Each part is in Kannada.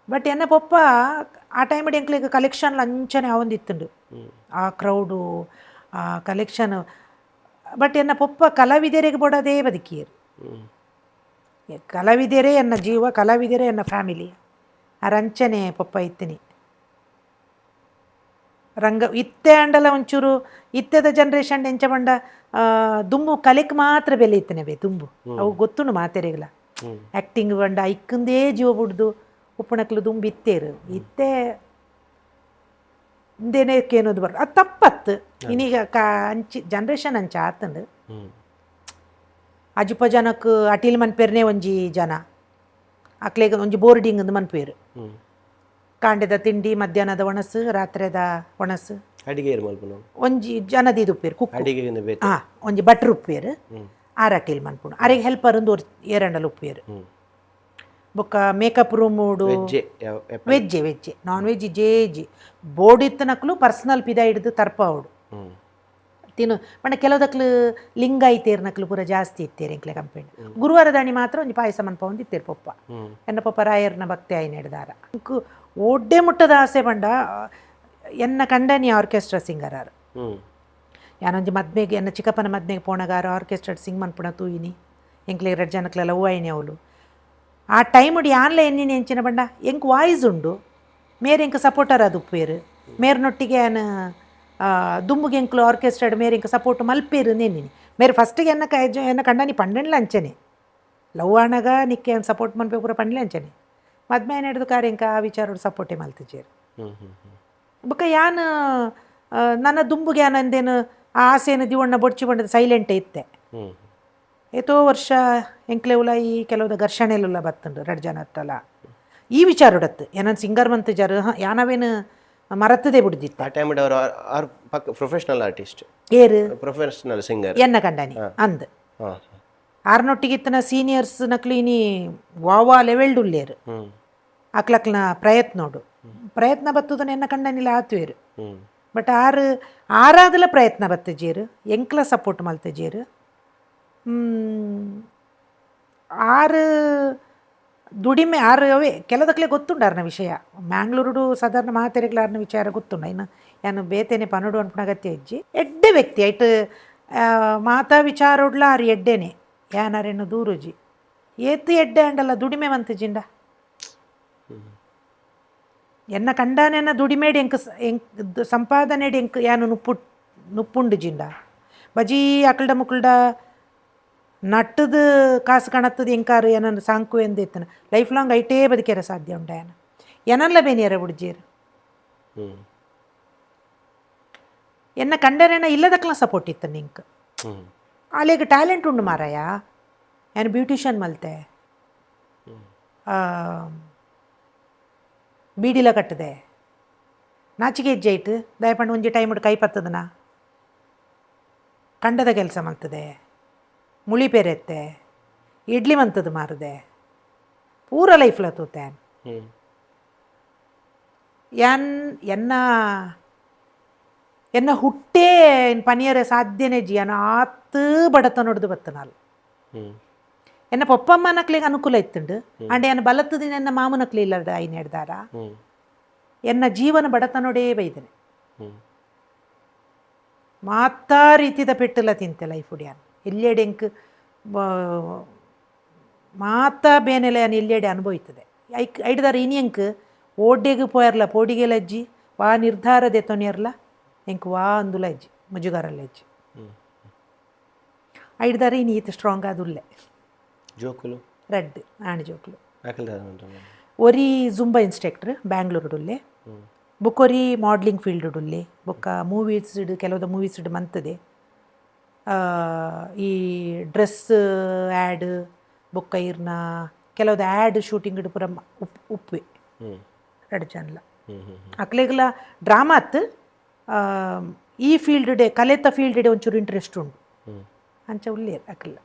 ಬಟ್ ಎನ್ನ ಪೊಪ್ಪ ಆ ಟೈಮಡ್ ಎಂಕ್ಲೆಗ್ ಕಲೆಕ್ಷನ್ಲು ಅಂಚನೆ ಆವೊಂದಿತ್ತುಂಡು ಆ ಕ್ರೌಡು ಆ ಕಲೆಕ್ಷನ್. ಬಟ್ ಎನ್ನ ಪೊಪ್ಪ ಕಲಾವಿದೆರೆಗ್ ಬೊಡದೇ ಬದುಕಿಯರು. ಕಲಾವಿದೆರೇ ಎನ್ನ ಜೀವ, ಕಲಾವಿದೆರೇ ಎನ್ನ ಫ್ಯಾಮಿಲಿ. ಅರಂಚನೆ ಪೊಪ್ಪ ಇತ್ತಿನಿ ರಂಗ ಇತ್ತೆ ಅಂಡಲ ಒಂಚೂರು ಇತ್ತೆದ ಜನ್ರೇಷನ್ ಎಂಚ ಬಂಡ ದುಂಬು ಕಲೆಕ್ ಮಾತ್ರ ಬೆಲೆ ಇತ್ತನೆ ದುಂಬು ಅವು ಗೊತ್ತುಂಡು ಮಾತೆರೆಗ್ಲ ಆ್ಯಕ್ಟಿಂಗ್ ಬಂಡ ಇಕ್ಕಂದೇ ಜೀವ ಬುಡ್ದು ಉಪ್ಪುಣಕ್ಲು ದುಂಬು ಇತ್ತೇರು ಇತ್ತೆ ಇಂದೇನೇಕ್ಕೆ ಅನ್ನೋದು ಬರ್ ಅದು ತಪ್ಪತ್ತು. ಇನ್ನೀಗ ಅಂಚಿ ಜನ್ರೇಷನ್ ಅಂಚ ಆತಂಡು ಅಜುಪ ಜನಕ್ಕೆ ಅಟೀಲ್ ಮನ್ಪೇರ್ನೇ ಒಂಜಿ ಜನ ಅಕ್ಲೆಗ್ ಒಂಜಿ ಬೋರ್ಡಿಂಗ್ ಅಂದು ಮನ್ಪೇರು. ಕಾಂಡೆದ ತಿಂಡಿ ಮಧ್ಯಾಹ್ನದ ಒಣಸು ರಾತ್ರಿದ ಒಣಸು ಅಡಿಗೆ ಒಂಜಿ ಜನದಿದು ಉಪ್ಪೇರು ಕುಕ್ ಒಂಜಿ ಬಟ್ರ್ ಉಪ್ಪೇರು ಆರು ಅಟೀಲ್ ಮನ್ಪುಣು ಅರೆಗೆ ಹೆಲ್ಪರ್ ಒಂದು ಏರಂಡಲು ಉಪ್ಪೇರು. ಬೊಕ್ಕ ಮೇಕಪ್ ರೂಮ್ ವೆಜ್ಜೆ ನಾನ್ ವೆಜ್ ಜೇಜಿ ಬೋರ್ಡ್ ಇತ್ತನಕ್ಲು ಪರ್ಸನಲ್ ಪಿದ ಹಿಡ್ದು ತರ್ಪವುಡು ತಿನ್ನು ಪಂಡ ಕೆಲವುದಕ್ಲು ಲಿಂಗಾಯಿತೇರ್ನಕ್ಲು ಪೂರ ಜಾಸ್ತಿ ಇತ್ತೇರು ಎಂಕ್ಲೆ ಕಂಪೇಂಡ್. ಗುರುವಾರ ದಾಣಿ ಮಾತ್ರ ಒಂಜಿ ಪಾಯಸ ಮನ್ಪ ಒಂದು ಇತ್ತೇರು ಪೊಪ್ಪ ಎನ್ನ ಪೊಪ್ಪ ರಾಯರ್ನ ಭಕ್ತಿ ಆಯ್ನ ಹಿಡ್ದಾರ ಒಡ್ಡೆ ಮುಟ್ಟದ ಆಸೆ ಪಂಡ ಎನ್ನ ಕಂಡನಿ ಆರ್ಕೆಸ್ಟ್ರಾ ಸಿಂಗರ್ ಆರು. ಯಾನೊಂಜಿ ಮದ್ಮೆಗೆ ಎನ್ನ ಚಿಕ್ಕಪ್ಪನ ಮದ್ಮೆಗೆ ಪೋಣಗಾರ ಆರ್ಕೆಸ್ಟ್ರಾ ಸಿಂಗ್ ಮನ್ಪುಣ ತೂಯಿನಿ ಎಂಕ್ಲೆ 2 ಜನಕ್ಲೆಲ್ಲ ಹೂವಾಯಿನಿ ಅವಳು ಆ ಟೈಮುಡು ಯಾನ್ಲ ಎನ್ನಿನಿ ಎಂಚಿನ ಬಂಡ ಎಂಕ್ ವಾಯ್ಸ್ ಉಂಡು ಮೇರೆ ಎಂಕ್ ಸಪೋರ್ಟರ್ ಅದು ಉಪ್ಪೇರು ಮೇರ್ನೊಟ್ಟಿಗೆ ಏನು ದುಂಬುಗೆ ಎಂಕ್ಲು ಆರ್ಕೆಸ್ಟ್ರಾಡ್ ಮೇರೆ ಎಂಕ್ ಸಪೋರ್ಟ್ ಮಲ್ಪೇರು ನೆನ್ನಿನಿ ಮೇರೆ ಫಸ್ಟಿಗೆ ಎನ್ನ ಕಂಡನಿ ಪಂಡಣ್ಲ ಅಂಚನೆ ಲವ್ ಆಣಗ ನಿಕ್ಕೆ ಸಪೋರ್ಟ್ ಮನ್ಪೆ ಪೂರ ಪಂಡ್ಲೆ ಅಂಚನೆ ಮದ್ಮೆ ನಡೆದು ಕಾರ್ಯ ಎಂಕ ಆ ವಿಚಾರೋಡು ಸಪೋರ್ಟೇ ಮಲ್ತಿಜೇರು. ಬೊಕ್ಕ ಯಾನು ನನ್ನ ದುಂಬುಗೆ ಯಾನು ಅಂದೇನು ಆ ಆಸೆಯನ್ನು ದಿವಣ್ಣ ಬೊಡ್ಚಿ ಬಂಡದ ಸೈಲೆಂಟೇ ಇತ್ತೆ. ಏತೋ ವರ್ಷ ಎಂಕ್ಲೆ ಉಲ ಈ ಕೆಲವುದ ಘರ್ಷಣೆಲ್ಲ ಬತ್ತುಂಡು 2 ಜನ ಹತ್ತಲ್ಲ ಈ ವಿಚಾರಡತ್ತು ಏನನ್ ಸಿಂಗರ್ ಮಂತ್ ಜರು ಯಾನವೇನು ಮರತ್ತದೇ ಬಿಡ್ದಿತ್ತು ಆ ಟೈಮ್ ಪ್ರೊಫೆಷನಲ್ ಆರ್ಟಿಸ್ಟ್ ಏರು ಪ್ರೊಫೆಷನಲ್ ಸಿಂಗರ್ ಎನ್ನ ಕಂಡನಿ ಅಂದ್ ಆರ್ನೊಟ್ಟಿಗಿತ್ತನ ಸೀನಿಯರ್ಸ್ ನಕ್ಲು ಇನಿ ವಾವಾ ಲೆವೆಲ್ಡ್ ಉಳ್ಳೇರು ಅಕ್ಲಕ್ನ ಪ್ರಯತ್ನ ಬತ್ತುದನ್ನ ಎನ್ನ ಕಂಡನಿಲ್ಲ ಆತುವೇರು. ಬಟ್ ಆರಾದಲ ಪ್ರಯತ್ನ ಬತ್ತಜೇರು ಎಂಕ್ಲ ಸಪೋರ್ಟ್ ಮಲ್ತಜೇರು. ಆರು ದುಡಿಮೆ ಅವೇ ಕೆಲದಕ್ಲೆ ಗೊತ್ತುಂಡಾರ್ನ ವಿಷಯ ಮ್ಯಾಂಗ್ಳೂರುಡು ಸಾಧಾರಣ ಮಾತೆರೆಗ್ಲಾರ್ನ ವಿಚಾರ ಗೊತ್ತುಂಡ ಇನ್ನು ಏನು ಬೇತೇನೆ ಪನಡು ಅನ್ಪಣಗತ್ಯ ಇಜ್ಜಿ ಎಡ್ಡೆ ವ್ಯಕ್ತಿ ಐಟ್ ಮಾತಾ ವಿಚಾರೋಡ್ಲ ಆರು ಎಡ್ಡೆನೆ ಯಾನಾರೇನು ದೂರುಜಿ ಏತು ಎಡ್ಡೆ ಅಂಡಲ್ಲ ದುಡಿಮೆ ಮಂತಜಿಂಡ ಎನ್ನ ಕಂಡಾನೆನ್ನ ದುಡಿಮೇಡಿ ಎಂಕ್ ಸಂಪಾದನೆಡಿ ಎಂಕ್ ಯಾನು ನುಪ್ಪುಂಡು ಜಿಂಡ ಬಜಿ ಅಕಲ್ಡ ಮುಕ್ಕಲ್ಡ ನಟ್ಟದು ಕಾಸು ಕಾಣತ್ತದು ಎಂಕಾರು ಏನನ್ನು ಸಾಂಕು ಎಂದು ಇತ್ತನ ಲೈಫ್ ಲಾಂಗ್ ಐಟೇ ಬದುಕೇರ ಸಾಧ್ಯ ಉಂಡ ಏನಲ್ಲ ಬೇನಿಯರ ಬುಡ್ಜೇರು ಎನ್ನ ಕಂಡರೇನ ಇಲ್ಲದಕ್ಲ ಸಪೋರ್ಟ್ ಇತ್ತು ನಿಂಕ್ ಅಲ್ಲಿಗೆ ಟ್ಯಾಲೆಂಟ್ ಉಂಡು ಮಾರಾಯ ಏನು ಬ್ಯೂಟಿಷಿಯನ್ ಮಲ್ತೆ ಬೀಡಿಲ ಕಟ್ಟದೆ ನಾಚಿಕೆ ಹೆಜ್ಜೆ ಇಟ್ಟು ದಯಪಂಡು ಒಂಜಿ ಟೈಮ್ ಕೈ ಪತ್ತದನ ಕಂಡದ ಕೆಲಸ ಮಲ್ತದೆ ಮುಳಿ ಪೇರೆತ್ತೆ ಇಡ್ಲಿ ಮಂತದ್ದು ಮಾರದೆ ಪೂರ ಲೈಫ್ಲ ತೂತೆ ಎನ್ನ ಹುಟ್ಟೇ ಪನಿಯರ ಸಾಧ್ಯನೇ ಜಿಯನ ಆತು ಬಡತ ನೋಡ್ದು ಬತ್ತನಾಲ್ ಎನ್ನ ಪೊಪ್ಪಮ್ಮ ನಕ್ಲಿಗೆ ಅನುಕೂಲ ಇತ್ತುಂಡು ಅಂಡ್ ಎನ್ನ ಬಲತ್ತದ ಎನ್ನ ಮಾಮು ನಕ್ಲಿ ಇಲ್ಲದ ಐನ್ ಹಿಡ್ದಾರ ಎನ್ನ ಜೀವನ ಬಡತ ನೋಡೇ ಬೈದನೆ ಮಾತಾ ರೀತಿದ ಪೆಟ್ಟುಲ ತಿಂತೆ ಲೈಫ್ ಉಡಿಯಾನ್ ಎಲ್ಲೆಡೆ ಎಂಕ್ ಮಾತಾ ಬೇನೆಲ್ಲ ಯಾನು ಎಲ್ಲೆಡೆ ಅನುಭವಿತದೆ ಐಡ್ದಾರ ಇನಿಯಂಕ್ ಓಡ್ಡೆಗೆ ಪೋಯರ್ಲ ಪೋಡಿಗೆಲ ಅಜ್ಜಿ ವಾ ನಿರ್ಧಾರದೆ ತೊನಿಯರ್ಲ ಎಂಕ್ ವಾ ಅಂದುಲ ಅಜ್ಜಿ ಮುಜುಗಾರಲ್ಲ ಅಜ್ಜಿ ಐಡ್ದಾರ ಇನಿ ಈತ ಸ್ಟ್ರಾಂಗ್ ಆದುಲ್ಲೆ ಜೋಕುಲು ರೆಡ್ ಆಣ್ ಜೋಕುಲು ಒರಿ ಜುಂಬಾ ಇನ್ಸ್ಟ್ರಕ್ಟರ್ ಬ್ಯಾಂಗ್ಳೂರುಡುಲ್ಲೆ ಬೊಕ್ಕೊರಿ ಮಾಡ್ಲಿಂಗ್ ಫೀಲ್ಡ್ ಉಡುಲ್ಲೆ ಬೊಕ್ಕ ಮೂವೀಸ್ ಕೆಲವುದ ಮೂವೀಸ್ ಮಂತದೆ ಈ ಡ್ರೆಸ್ ಆ್ಯಡ್ ಬೊಕ್ಕ ಇರ್ನ ಕೆಲವ್ದು ಆ್ಯಡ್ ಶೂಟಿಂಗ್ ಪೂರ ಉಪ್ಪೆ 2 ಜನಲ ಅಕ್ಲೆಗ್ಲ ಡ್ರಾಮಾ ಅತ್ತು ಈ ಫೀಲ್ಡ್ ಡೇ ಕಲೆತ ಫೀಲ್ಡ್ ಡೇ ಒಂಚೂರು ಇಂಟ್ರೆಸ್ಟ್ ಉಂಡು ಅಂಚ ಉಳ್ಳೇ ಅಕ್ಲ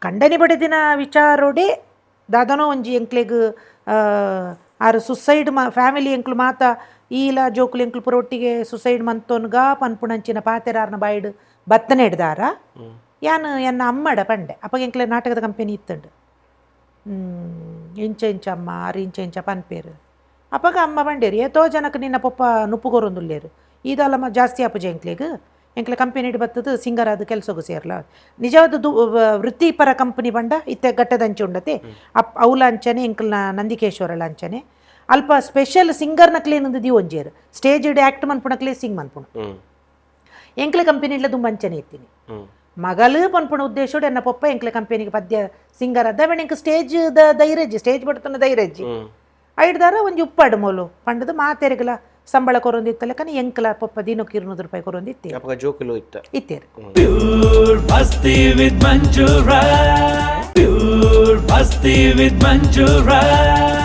ಕಂಡನಿ ಬಡದಿನ ವಿಚಾರೋಡೆ ದಾದನೋ ಒಂಜಿ ಎಂಕ್ಲೆಗ್ ಆರು ಸುಸೈಡ್ ಫ್ಯಾಮಿಲಿ ಎಂಕ್ಲು ಮಾತ ಈಲ ಜೋಕುಲು ಎಂಕ್ಲು ಪೂರ ಒಟ್ಟಿಗೆ ಸುಸೈಡ್ ಮಂತೋನ್ಗ ಪನ್ಪುಣಂಚಿನ ಪಾತೆರಾರ್ನ ಬಾಯ್ಡ್ ಬತ್ತನೆ ಹಿಡ್ದಾರ ಯಾನು ಎನ್ನ ಅಮ್ಮಡ ಪಂಡೆ ಅಪ್ಪಗೆ ಎಂಕ್ಲೆ ನಾಟಕದ ಕಂಪೆನಿ ಇತ್ತುಂಡು ಇಂಚ ಇಂಚಮ್ಮ ಆರು ಇಂಚ ಪನ್ಪೇರು ಅಪ್ಪಗ ಅಮ್ಮ ಬಂಡೇರು ಏತೋ ಜನಕ್ಕೆ ನಿನ್ನ ಪಪ್ಪ ನುಪ್ಪುಗೊರೊಂದುಲ್ಲೇರು ಇದಲ್ಲಮ್ಮ ಜಾಸ್ತಿ ಅಪ್ಪ ಎಂಕ್ಲೆಗ್ ಎಂಕ್ಲೆ ಕಂಪೆನಿ ಬರ್ತದ ಸಿಂಗರ್ ಅದು ಕೆಲಸಗೂ ಸೇರ್ಲ ನಿಜವಾದ ವೃತ್ತಿಪರ ಕಂಪನಿ ಬಂಡ ಇತ್ತೆ ಗಟ್ಟದಂಚೆ ಉಂಡತೆ ಅವಲ ಅಂಚನೆ ಎಂಕ್ಲ ನಂದಿಕೇಶ್ವರಳ ಅಂಚನೆ ಅಲ್ಪ ಸ್ಪೆಷಲ್ ಸಿಂಗರ್ನಕ್ಲೆ ಏನೊಂದು ಒಂಜೇರು ಸ್ಟೇಜ್ ಆ್ಯಕ್ಟ್ ಮನ್ಪುಣಕ್ಲೆ ಸಿಂಗ್ ಮನ್ಪುಣ ಎಂಕ್ಲೆ ಕಂಪೆನಿಡ್ಲ ತುಂಬ ಅಂಚನೆ ಇತ್ತೀನಿ ಮಗಳು ಪನ್ಪುಣ ಉದ್ದೇಶೋಡು ಎನ್ನ ಪಪ್ಪ ಎಂಕ್ಲೆ ಕಂಪೆನಿಗೆ ಪದ್ಯ ಸಿಂಗರ್ ಅದ ಎಂಕ್ ಸ್ಟೇಜ್ ಧೈರ್ಯಜ್ಜಿ ಸ್ಟೇಜ್ ಬಡ್ತನ ಧೈರ್ಯಜ್ಜಿ ಐಡ್ದಾರ ಒಂಜಿ ಉಪ್ಪಾಡು ಮೂಲು ಪಂಡದು ಮಾತೆರೆಗಲ ಸಂಬಳ ಕೊರೊಂದಿತ್ತಲ್ಲ ಕನಿ ಎಂಕ್ಲ ಪಪ್ಪ ದಿನಕ್ಕೆ 200 ರೂಪಾಯಿ ಕೊರೊಂದಿತ್ತೆ ಜೋಕುಲು ಇತ್ತೇರು Pure Basti with Manju Rai. Pure Basti with Manju Rai.